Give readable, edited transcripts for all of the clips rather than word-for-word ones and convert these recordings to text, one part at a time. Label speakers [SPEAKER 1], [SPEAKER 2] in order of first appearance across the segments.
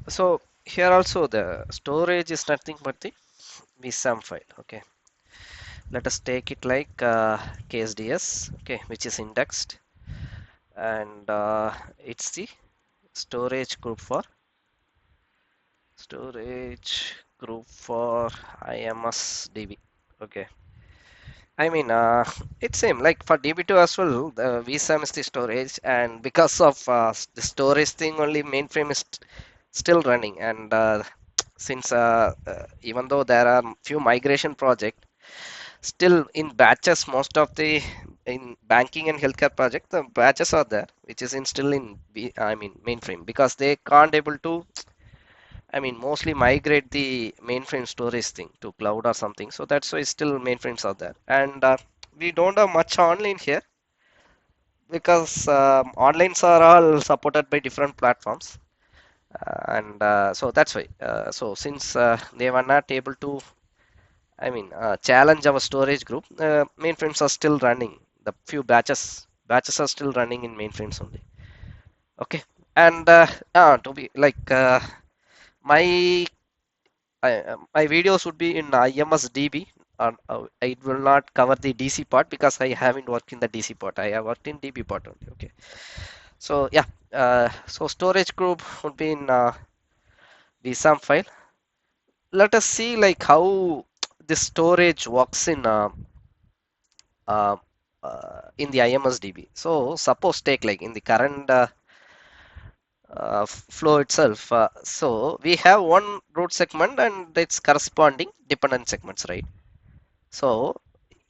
[SPEAKER 1] So here also the storage is nothing but the vsam file. Okay, let us take it like ksds, okay, which is indexed, and it's the storage group for IMS DB. Okay, I mean, it's same like for DB2 as well. The vSAM is the storage, and because of the storage thing, only mainframe is still running. And since even though there are few migration project, still in batches, most of the in banking and healthcare project, the batches are there, which is in still in I mean mainframe because they can't able to I mean, mostly migrate the mainframe storage thing to cloud or something. So that's why still mainframes are there. And we don't have much online here because onlines are all supported by different platforms. And so that's why. So since they were not able to, challenge our storage group, mainframes are still running. The few batches are still running in mainframes only. Okay. And to be like my my videos would be in IMS DB. It will not cover the DC part because I haven't worked in the DC part. I have worked in DB part only. Okay. So yeah. So storage group would be in vsam file. Let us see like how the storage works uh, in the IMS DB. So suppose take like in the current flow itself. So we have one root segment and its corresponding dependent segments, right? So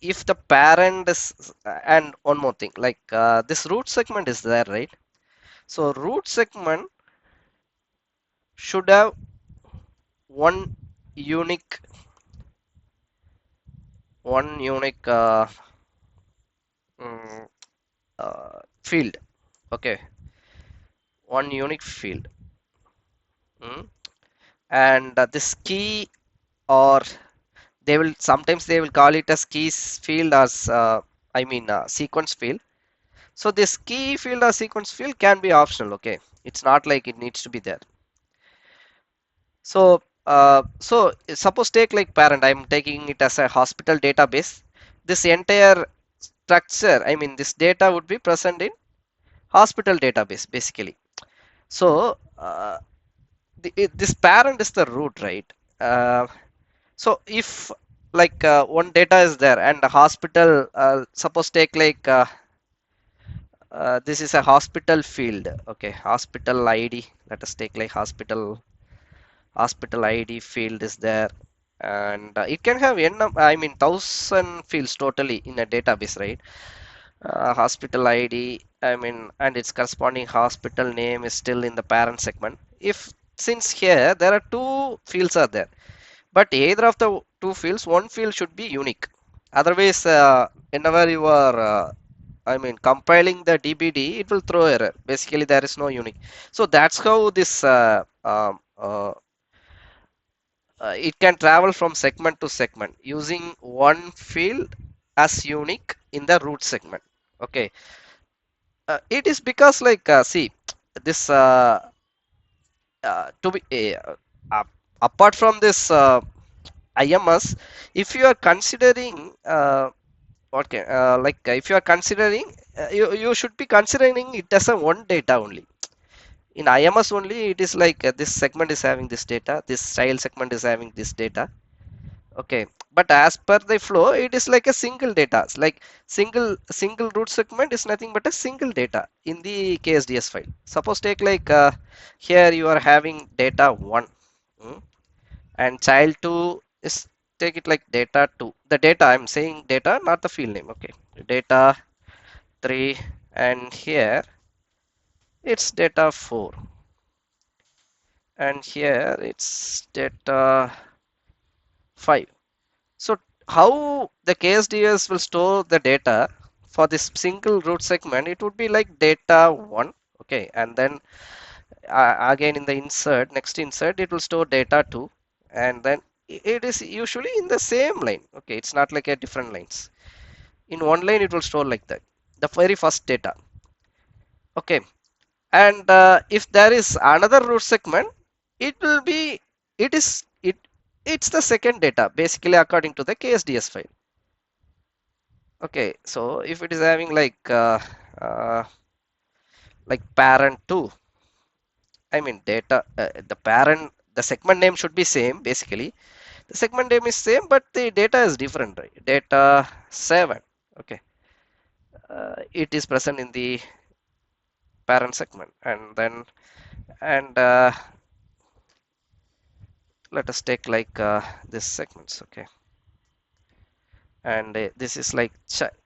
[SPEAKER 1] if the parent is, and one more thing, like this root segment is there, right? So root segment should have one unique, one unique mm, field. Okay, one unique field. Mm. And this key, or they will sometimes they will call it as keys field as sequence field. So this key field or sequence field can be optional. Okay, it's not like it needs to be there. So suppose take like parent, I'm taking it as a hospital database. This entire structure, I mean this data would be present in hospital database basically. So this parent is the root, right? So if like one data is there and the hospital, suppose take like this is a hospital field. Okay, hospital ID. Let us take like hospital ID field is there, and it can have I mean 1,000 fields totally in a database, right? Hospital ID, I mean, and its corresponding hospital name is still in the parent segment. If since here there are two fields are there, but either of the two fields, one field should be unique. Otherwise, whenever you are compiling the DBD, it will throw error. Basically, there is no unique. So that's how this it can travel from segment to segment using one field as unique in the root segment. Okay, it is because like see this to be apart from this IMS, if you are considering okay, like if you are considering, you should be considering it as a one data only. In IMS only, it is like this segment is having this data, this child segment is having this data. Okay, but as per the flow, it is like a single data. It's like single root segment is nothing but a single data in the KSDS file. Suppose take like here you are having data 1, and child 2 is, take it like data 2. The data, I'm saying data, not the field name. Okay, data 3, and here it's data 4, and here it's data 5. So how the KSDS will store the data for this single root segment? It would be like data 1. Okay, and then again in the insert, next insert, it will store data 2, and then it is usually in the same line. Okay, it's not like a different lines. In one line it will store like that, the very first data. Okay, and if there is another root segment, it will be, it is, it's the second data basically according to the KSDS file. Okay, so if it is having uh, like parent 2, I mean data, the parent, the segment name should be same basically. The segment name is same, but the data is different, right? Data 7, okay, it is present in the parent segment, and then and let us take this segments, okay, and this is like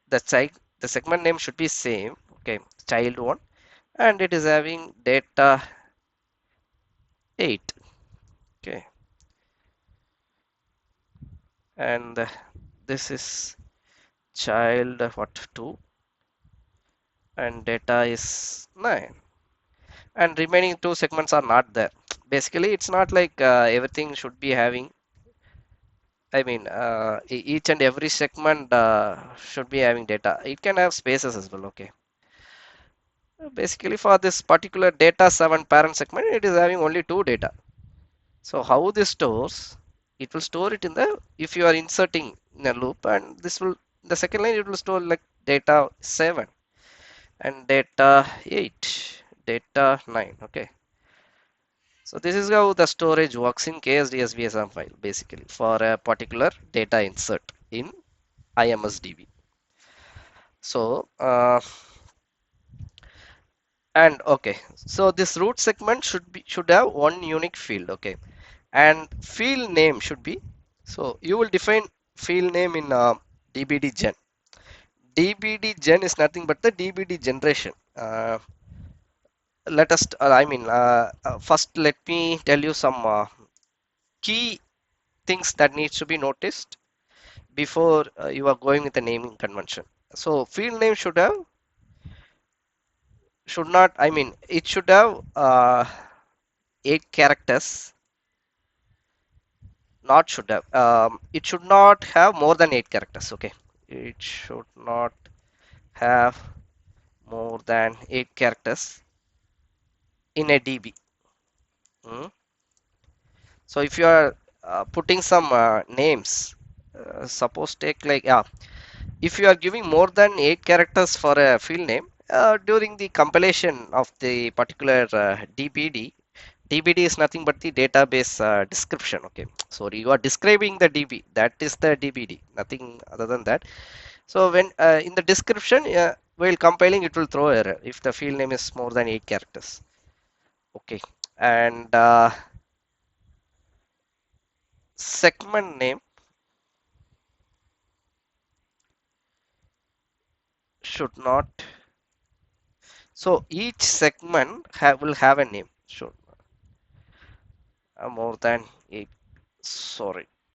[SPEAKER 1] the child, the segment name should be same, okay, child 1, and it is having data 8, okay, and this is child what 2, and data is 9, and remaining two segments are not there. Basically it's not like everything should be having, I mean each and every segment should be having data. It can have spaces as well, okay. Basically for this particular data 7 parent segment, it is having only two data. So how this stores, it will store it in the, if you are inserting in a loop, and this will, the second line it will store like data 7 and data 8, data 9, okay. So this is how the storage works in KSDSBSM file basically for a particular data insert in IMS DB. So and okay, so this root segment should have one unique field, okay, and field name should be, so you will define field name in dbd gen. Dbd gen is nothing but the dbd generation. Let us I mean first let me tell you some key things that needs to be noticed before you are going with the naming convention. So field name should not, I mean it should have 8 characters, not should have, it should not have more than 8 characters, okay. It should not have more than 8 characters in a db. Mm. So if you are putting some names, suppose take like, yeah, if you are giving more than 8 characters for a field name during the compilation of the particular dbd is nothing but the database description, okay. So you are describing the db, that is the dbd, nothing other than that. So when in the description, while compiling, it will throw error if the field name is more than 8 characters, okay. And segment name should not, so each segment will have a name, should more than 8, sorry,